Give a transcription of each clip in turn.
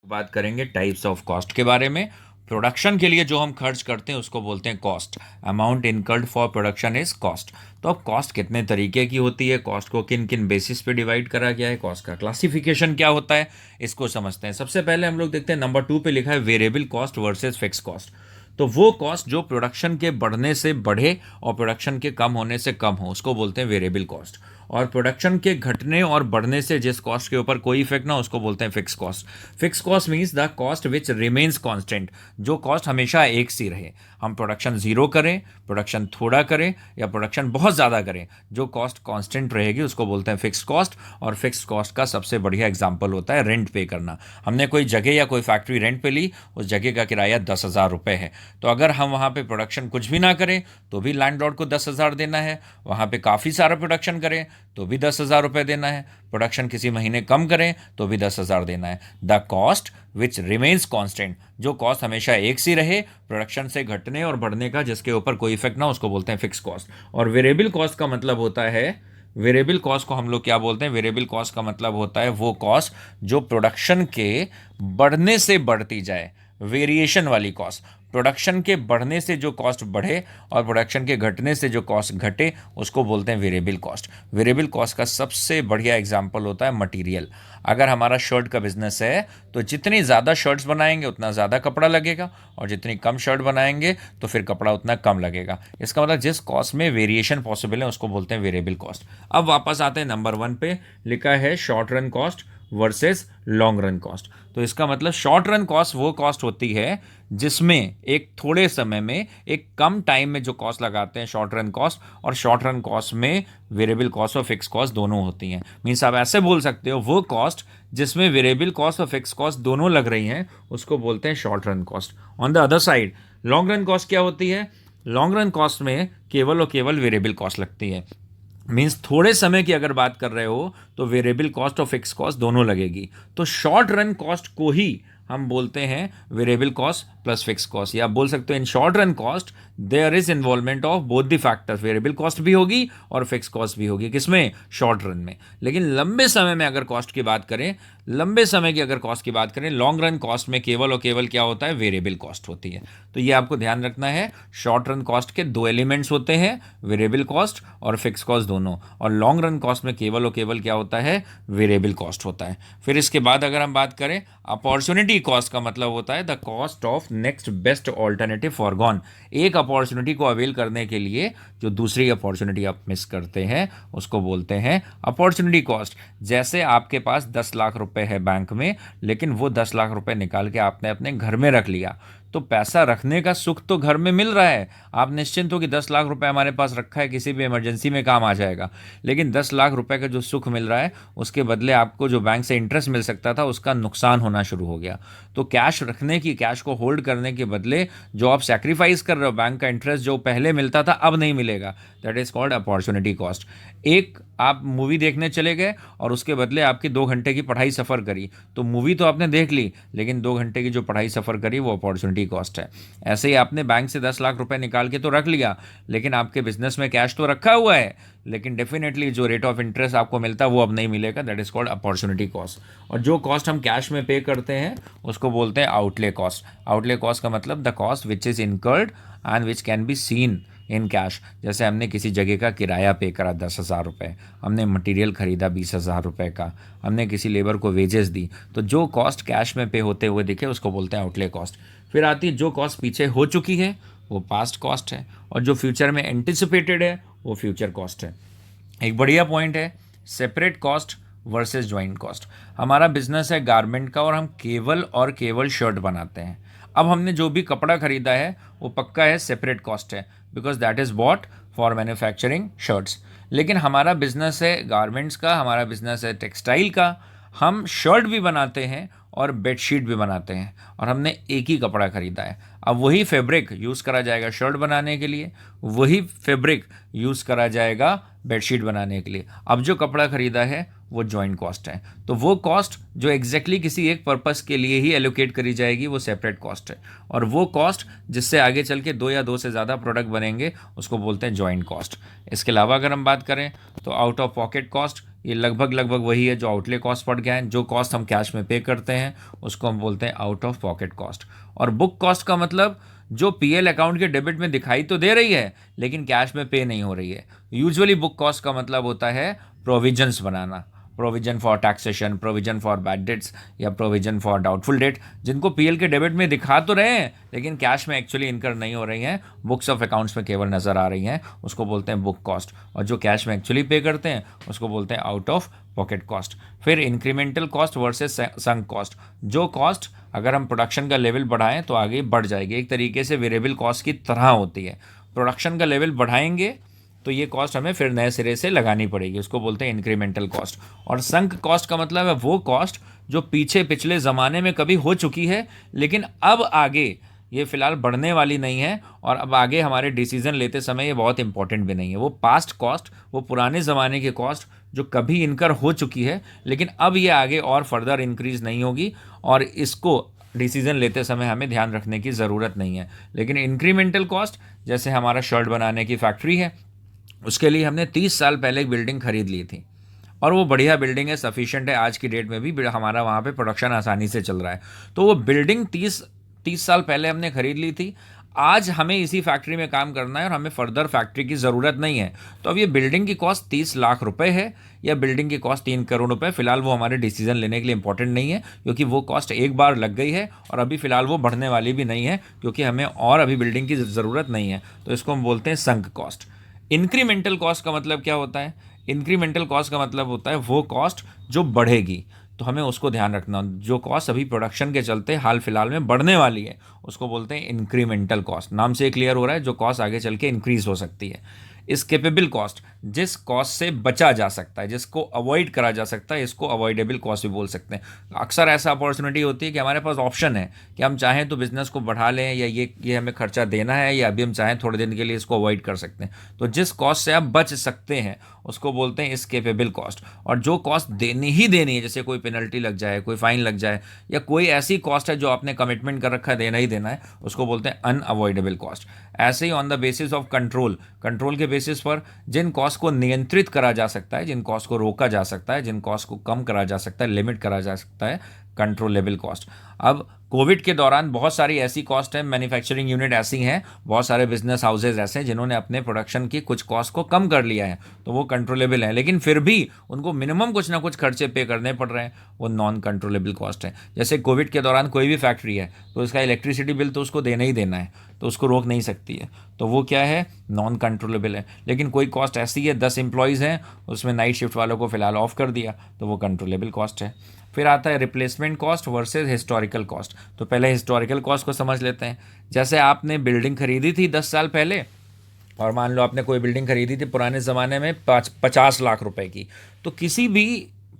बात करेंगे types of cost के बारे में। प्रोडक्शन के लिए जो हम खर्च करते हैं उसको बोलते हैं cost. Amount incurred for production is cost. तो अब कॉस्ट कितने तरीके की होती है, कॉस्ट को किन किन बेसिस पे डिवाइड करा गया है, कॉस्ट का क्लासिफिकेशन क्या होता है, इसको समझते हैं। सबसे पहले हम लोग देखते हैं नंबर 2 पे लिखा है variable cost versus fix cost. तो वो कॉस्ट जो प्रोडक्शन के बढ़ने से बढ़े और प्रोडक्शन के कम होने से कम हो उसको बोलते हैं वेरिएबल कॉस्ट। और प्रोडक्शन के घटने और बढ़ने से जिस कॉस्ट के ऊपर कोई इफेक्ट ना उसको बोलते हैं fix cost. Fix cost means the cost which remains constant, जो कॉस्ट हमेशा एक सी रहे। हम प्रोडक्शन जीरो करें, प्रोडक्शन थोड़ा करें या प्रोडक्शन बहुत ज़्यादा करें, जो कॉस्ट कांस्टेंट रहेगी उसको बोलते हैं फिक्स कॉस्ट। और फिक्स कॉस्ट का सबसे बढ़िया एग्जाम्पल होता है रेंट पे करना। हमने कोई जगह या कोई फैक्ट्री रेंट पे ली, उस जगह का किराया 10,000 रुपये है। तो अगर हम वहाँ पे प्रोडक्शन कुछ भी ना करें तो भी लैंडलॉर्ड को 10,000 देना है। वहाँ पे काफ़ी सारा प्रोडक्शन करें तो भी 10,000 रुपये देना है। प्रोडक्शन किसी महीने कम करें तो भी 10,000 देना है। The cost which remains constant, जो कॉस्ट हमेशा एक सी रहे, प्रोडक्शन से घटने और बढ़ने का जिसके ऊपर कोई इफेक्ट ना, उसको बोलते हैं फिक्स कॉस्ट। और वेरिएबल कॉस्ट का मतलब होता है, वेरिएबल कॉस्ट को हम लोग क्या बोलते हैं, वेरिएबल कॉस्ट का मतलब होता है वो कॉस्ट जो प्रोडक्शन के बढ़ने से बढ़ती जाए, वेरिएशन वाली कॉस्ट। प्रोडक्शन के बढ़ने से जो कॉस्ट बढ़े और प्रोडक्शन के घटने से जो कॉस्ट घटे उसको बोलते हैं वेरिएबल कॉस्ट। वेरिएबल कॉस्ट का सबसे बढ़िया एग्जांपल होता है मटेरियल। अगर हमारा शर्ट का बिजनेस है तो जितनी ज़्यादा शर्ट्स बनाएंगे उतना ज़्यादा कपड़ा लगेगा, और जितनी कम शर्ट बनाएंगे तो फिर कपड़ा उतना कम लगेगा। इसका मतलब जिस कॉस्ट में वेरिएशन पॉसिबल है उसको बोलते हैं वेरिएबल कॉस्ट। अब वापस आते हैं नंबर 1 पे, लिखा है short run cost versus long run cost. तो इसका मतलब शॉर्ट रन कॉस्ट वो कॉस्ट होती है जिसमें एक थोड़े समय में, एक कम टाइम में जो कॉस्ट लगाते हैं, शॉर्ट रन कॉस्ट। और शॉर्ट रन कॉस्ट में वेरिएबल कॉस्ट और फिक्स कॉस्ट दोनों होती हैं। मीन्स आप ऐसे बोल सकते हो वो कॉस्ट जिसमें वेरिएबल कॉस्ट और फिक्स कॉस्ट दोनों लग रही हैं उसको बोलते हैं short run cost. On the other side long run cost क्या होती है? लॉन्ग रन कॉस्ट में केवल और केवल वेरिएबल कॉस्ट लगती है। मीन्स थोड़े समय की अगर बात कर रहे हो तो वेरिएबल कॉस्ट और फिक्स कॉस्ट दोनों लगेगी। तो शॉर्ट रन कॉस्ट को ही हम बोलते हैं variable cost plus fix cost. या आप बोल सकते हो in short run cost there is involvement of both the factors, variable cost भी होगी और फिक्स कॉस्ट भी होगी। किसमें? शॉर्ट रन में। लेकिन लंबे समय में अगर कॉस्ट की बात करें, लंबे समय की अगर कॉस्ट की बात करें, लॉन्ग रन कॉस्ट में केवल और केवल क्या होता है? वेरिएबल कॉस्ट होती है। तो ये आपको ध्यान रखना है, शॉर्ट रन कॉस्ट के दो एलिमेंट्स होते हैं, वेरिएबल कॉस्ट और फिक्स कॉस्ट दोनों। और लॉन्ग रन कॉस्ट में केवल और केवल क्या होता है? वेरिएबल कॉस्ट होता है। फिर इसके बाद अगर हम बात करें अपॉर्चुनिटी कॉस्ट का मतलब होता है the cost of next best alternative foregone. एक अपॉर्चुनिटी को अवेल करने के लिए जो दूसरी अपॉर्चुनिटी आप मिस करते हैं उसको बोलते हैं अपॉर्चुनिटी कॉस्ट। जैसे आपके पास 10 लाख रुपए है बैंक में, लेकिन वो 10 लाख रुपए निकाल के आपने अपने घर में रख लिया, तो पैसा रखने का सुख तो घर में मिल रहा है, आप निश्चिंत हो कि 10 लाख रुपए हमारे पास रखा है, किसी भी इमरजेंसी में काम आ जाएगा। लेकिन 10 लाख रुपए का जो सुख मिल रहा है उसके बदले आपको जो बैंक से इंटरेस्ट मिल सकता था उसका नुकसान होना शुरू हो गया। तो कैश रखने की, कैश को होल्ड करने के बदले जो आप सैक्रिफाइस कर रहे हो, बैंक का इंटरेस्ट जो पहले मिलता था अब नहीं मिलेगा, that is called opportunity cost. एक आप मूवी देखने चले गए और उसके बदले आपकी 2 घंटे की पढ़ाई सफ़र करी, तो मूवी तो आपने देख ली लेकिन 2 घंटे की जो पढ़ाई सफ़र करी वो अपॉर्चुनिटी कॉस्ट है। ऐसे ही आपने बैंक से 10 लाख रुपए निकाल के तो रख लिया, लेकिन आपके बिजनेस में कैश तो रखा हुआ है, लेकिन डेफिनेटली जो रेट ऑफ इंटरेस्ट आपको मिलता है वो अब नहीं मिलेगा, that is called opportunity cost. और जो कॉस्ट हम कैश में पे करते हैं उसको बोलते हैं आउटले कॉस्ट। आउटले कॉस्ट का मतलब the cost which is incurred and which can be seen in cash. जैसे हमने किसी जगह का किराया पे करा 10,000 रुपये, हमने मटेरियल खरीदा 20,000 रुपये का, हमने किसी लेबर को वेजेस दी, तो जो कॉस्ट कैश में पे होते हुए दिखे उसको बोलते हैं आउटले कॉस्ट। फिर आती है जो कॉस्ट पीछे हो चुकी है वो पास्ट कॉस्ट है, और जो फ्यूचर में एंटिसिपेटेड है वो फ्यूचर कॉस्ट है। एक बढ़िया पॉइंट है separate cost versus joint cost. हमारा बिजनेस है गारमेंट का और हम केवल और केवल शर्ट बनाते हैं। अब हमने जो भी कपड़ा खरीदा है वो पक्का है सेपरेट कॉस्ट है, because that is bought for manufacturing shirts. लेकिन हमारा बिजनेस है गारमेंट्स का, हमारा बिजनेस है टेक्सटाइल का, हम शर्ट भी बनाते हैं और बेडशीट भी बनाते हैं, और हमने एक ही कपड़ा खरीदा है। अब वही फैब्रिक यूज़ करा जाएगा शर्ट बनाने के लिए, वही फैब्रिक यूज़ करा जाएगा बेडशीट बनाने के लिए। अब जो कपड़ा खरीदा है वो जॉइंट कॉस्ट है। तो वो कॉस्ट जो एग्जैक्टली किसी एक पर्पस के लिए ही एलोकेट करी जाएगी वो सेपरेट कॉस्ट है, और वो कॉस्ट जिससे आगे चल के दो या दो से ज़्यादा प्रोडक्ट बनेंगे उसको बोलते हैं जॉइंट कॉस्ट। इसके अलावा अगर हम बात करें तो आउट ऑफ पॉकेट कॉस्ट, ये लगभग वही है जो आउटले कॉस्ट पड़ गया है। जो कॉस्ट हम कैश में पे करते हैं उसको हम बोलते हैं आउट ऑफ पॉकेट कॉस्ट। और बुक कॉस्ट का मतलब जो पीएल अकाउंट के डेबिट में दिखाई तो दे रही है लेकिन कैश में पे नहीं हो रही है। यूजुअली बुक कॉस्ट का मतलब होता है provisions banana, provision for taxation, provision for bad debts या प्रोविजन फॉर डाउटफुल डेट, जिनको पीएल के डेबिट में दिखा तो रहे हैं लेकिन कैश में एक्चुअली इनकर नहीं हो रही हैं, बुक्स ऑफ अकाउंट्स में केवल नज़र आ रही हैं, उसको बोलते हैं बुक कॉस्ट। और जो कैश में एक्चुअली पे करते हैं उसको बोलते हैं आउट ऑफ पॉकेट कॉस्ट। फिर incremental cost versus sunk cost. जो कॉस्ट अगर हम प्रोडक्शन का लेवल बढ़ाएं तो आगे बढ़ जाएगी, एक तरीके से वेरिएबल कॉस्ट की तरह होती है। प्रोडक्शन का लेवल बढ़ाएंगे तो ये कॉस्ट हमें फिर नए सिरे से लगानी पड़ेगी, उसको बोलते हैं इंक्रीमेंटल कॉस्ट। और संक कॉस्ट का मतलब है वो कॉस्ट जो पीछे पिछले ज़माने में कभी हो चुकी है लेकिन अब आगे ये फिलहाल बढ़ने वाली नहीं है, और अब आगे हमारे डिसीजन लेते समय ये बहुत इंपॉर्टेंट भी नहीं है। वो पास्ट कॉस्ट, वो पुराने ज़माने की कॉस्ट जो कभी इनकर हो चुकी है लेकिन अब ये आगे और फर्दर इंक्रीज नहीं होगी, और इसको डिसीजन लेते समय हमें ध्यान रखने की ज़रूरत नहीं है। लेकिन इंक्रीमेंटल कॉस्ट, जैसे हमारा शर्ट बनाने की फैक्ट्री है, उसके लिए हमने 30 साल पहले एक बिल्डिंग खरीद ली थी और वो बढ़िया बिल्डिंग है, सफिशिएंट है, आज की डेट में भी हमारा वहाँ पे प्रोडक्शन आसानी से चल रहा है। तो वो बिल्डिंग 30 साल पहले हमने खरीद ली थी, आज हमें इसी फैक्ट्री में काम करना है और हमें फर्दर फैक्ट्री की ज़रूरत नहीं है। तो अब ये बिल्डिंग की कॉस्ट 30 लाख रुपए है या बिल्डिंग की कॉस्ट 3 करोड़ रुपए, फिलहाल वो हमारे डिसीजन लेने के लिए इंपॉर्टेंट नहीं है, क्योंकि वो कॉस्ट एक बार लग गई है और अभी फ़िलहाल वो बढ़ने वाली भी नहीं है, क्योंकि हमें और अभी बिल्डिंग की ज़रूरत नहीं है। तो इसको हम बोलते हैं संक कॉस्ट। इंक्रीमेंटल कॉस्ट का मतलब क्या होता है? इंक्रीमेंटल कॉस्ट का मतलब होता है वो कॉस्ट जो बढ़ेगी, तो हमें उसको ध्यान रखना। जो कॉस्ट अभी प्रोडक्शन के चलते हाल फिलहाल में बढ़ने वाली है उसको बोलते हैं इंक्रीमेंटल कॉस्ट। नाम से क्लियर हो रहा है जो कॉस्ट आगे चल के इंक्रीज हो सकती है। स्केपेबल कॉस्ट, जिस कॉस्ट से बचा जा सकता है, जिसको अवॉइड करा जा सकता है, इसको अवॉइडेबल कॉस्ट भी बोल सकते हैं। अक्सर ऐसा अपॉर्चुनिटी होती है कि हमारे पास ऑप्शन है कि हम चाहें तो बिजनेस को बढ़ा लें या ये हमें खर्चा देना है, या अभी हम चाहें थोड़े दिन के लिए इसको अवॉइड कर सकते हैं। तो जिस कॉस्ट से आप बच सकते हैं उसको बोलते हैं स्केपेबल कॉस्ट। और जो कॉस्ट देनी ही देनी है, जैसे कोई पेनल्टी लग जाए, कोई फाइन लग जाए, या कोई ऐसी कॉस्ट है जो आपने कमिटमेंट कर रखा है देना ही देना है, उसको बोलते हैं अनअवॉइडेबल कॉस्ट। ऐसे ही on the basis of control, control के बेसिस पर जिन कॉस्ट को नियंत्रित करा जा सकता है, जिन कॉस्ट को रोका जा सकता है, जिन कॉस्ट को कम करा जा सकता है, लिमिट करा जा सकता है, कंट्रोलेबल कॉस्ट। अब कोविड के दौरान बहुत सारी ऐसी कॉस्ट है, मैन्युफैक्चरिंग यूनिट ऐसी हैं, बहुत सारे बिजनेस हाउसेज ऐसे हैं जिन्होंने अपने प्रोडक्शन की कुछ कॉस्ट को कम कर लिया है, तो वो कंट्रोलेबल है, लेकिन फिर भी उनको मिनिमम कुछ ना कुछ खर्चे पे करने पड़ रहे हैं, वो नॉन कंट्रोलेबल कॉस्ट है। जैसे कोविड के दौरान कोई भी फैक्ट्री है तो उसका इलेक्ट्रिसिटी बिल तो उसको देना ही देना है, तो उसको रोक नहीं सकती है, तो वो क्या है, नॉन कंट्रोलेबल है। लेकिन कोई कॉस्ट ऐसी है, 10 एम्प्लॉयज़ हैं, उसमें नाइट शिफ्ट वालों को फिलहाल ऑफ कर दिया, तो वो कंट्रोलेबल कॉस्ट है। फिर आता है replacement cost versus historical cost. तो पहले हिस्टोरिकल कॉस्ट को समझ लेते हैं। जैसे आपने बिल्डिंग खरीदी थी 10 साल पहले, और मान लो आपने कोई बिल्डिंग खरीदी थी पुराने ज़माने में 50 लाख रुपए की, तो किसी भी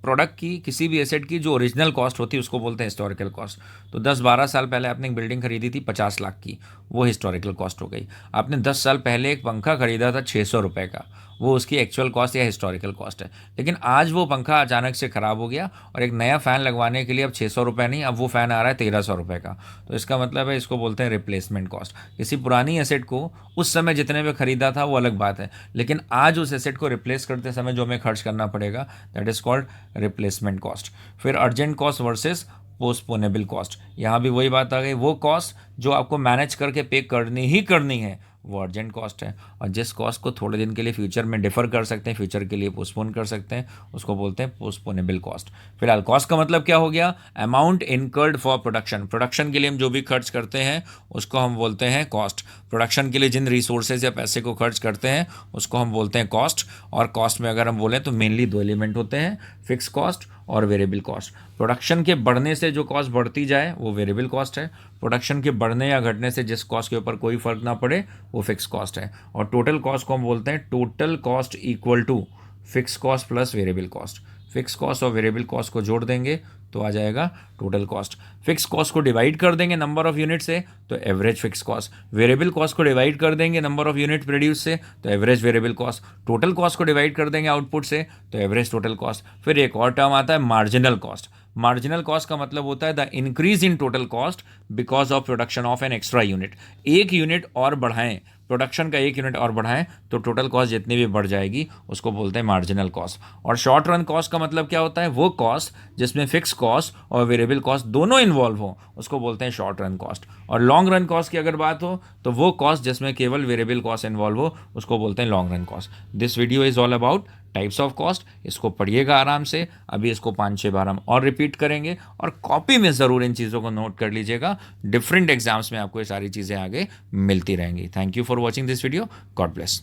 प्रोडक्ट की, किसी भी एसेट की जो ओरिजिनल कॉस्ट होती है उसको बोलते हैं हिस्टोरिकल कॉस्ट। तो 10-12 साल पहले आपने एक बिल्डिंग खरीदी थी 50 लाख की, वो हिस्टोरिकल कॉस्ट हो गई। आपने 10 साल पहले एक पंखा खरीदा था 600 रुपये का, वो उसकी एक्चुअल कॉस्ट या हिस्टोरिकल कॉस्ट है। लेकिन आज वो पंखा अचानक से ख़राब हो गया और एक नया फ़ैन लगवाने के लिए अब 600 रुपये नहीं, अब वो फ़ैन आ रहा है 1300 रुपये का, तो इसका मतलब है, इसको बोलते हैं रिप्लेसमेंट कॉस्ट। किसी पुरानी एसेट को उस समय जितने में ख़रीदा था वो अलग बात है, लेकिन आज उस एसेट को रिप्लेस करते समय जो हमें खर्च करना पड़ेगा, that is called replacement cost. फिर अर्जेंट कॉस्ट वर्सेस पोस्टपोनेबल कॉस्ट। यहाँ भी वही बात आ गई, वो कॉस्ट जो आपको मैनेज करके पे करनी ही करनी है वो अर्जेंट कॉस्ट है, और जिस कॉस्ट को थोड़े दिन के लिए फ्यूचर में डिफ़र कर सकते हैं, फ्यूचर के लिए पोस्टपोन कर सकते हैं, उसको बोलते हैं पोस्टपोनेबल कॉस्ट। फिलहाल कॉस्ट का मतलब क्या हो गया, amount incurred for production. Production के लिए हम जो भी खर्च करते हैं उसको हम बोलते हैं कॉस्ट। प्रोडक्शन के लिए जिन रिसोर्सेज या पैसे को खर्च करते हैं उसको हम बोलते हैं कॉस्ट। और कॉस्ट में अगर हम बोलें तो मेनली 2 एलिमेंट होते हैं, फिक्स कॉस्ट और वेरिएबल कॉस्ट। प्रोडक्शन के बढ़ने से जो कॉस्ट बढ़ती जाए वो वेरिएबल कॉस्ट है, प्रोडक्शन के बढ़ने या घटने से जिस कॉस्ट के ऊपर कोई फर्क ना पड़े वो फिक्स कॉस्ट है। और टोटल कॉस्ट को हम बोलते हैं total cost equal to fix cost plus variable cost. Fix cost और वेरिएबल कॉस्ट को जोड़ देंगे तो आ जाएगा टोटल कॉस्ट। फिक्स कॉस्ट को डिवाइड कर देंगे नंबर ऑफ यूनिट से तो average fix cost. Variable cost को डिवाइड कर देंगे नंबर ऑफ यूनिट प्रोड्यूस से तो average variable cost. Total cost को डिवाइड कर देंगे आउटपुट से तो एवरेज टोटल कॉस्ट। फिर एक और टर्म आता है मार्जिनल कॉस्ट। मार्जिनल कॉस्ट का मतलब होता है the increase in total cost because of production of an extra unit. एक यूनिट और बढ़ाएं, प्रोडक्शन का एक यूनिट और बढ़ाएं तो टोटल कॉस्ट जितनी भी बढ़ जाएगी उसको बोलते हैं मार्जिनल कॉस्ट। और शॉर्ट रन कॉस्ट का मतलब क्या होता है, वो कॉस्ट जिसमें फिक्स कॉस्ट और वेरिएबल कॉस्ट दोनों इन्वॉल्व हो उसको बोलते हैं शॉर्ट रन कॉस्ट। और लॉन्ग रन कॉस्ट की अगर बात हो तो वो कॉस्ट जिसमें केवल वेरिएबल कॉस्ट इन्वॉल्व हो उसको बोलते हैं long run cost. This video is all about types of cost. इसको पढ़िएगा आराम से, अभी इसको 5-6 बार हम और रिपीट करेंगे और कॉपी में ज़रूर इन चीज़ों को नोट कर लीजिएगा। डिफरेंट एग्जाम्स में आपको ये सारी चीज़ें आगे मिलती रहेंगी। Thank you for watching this video. God bless.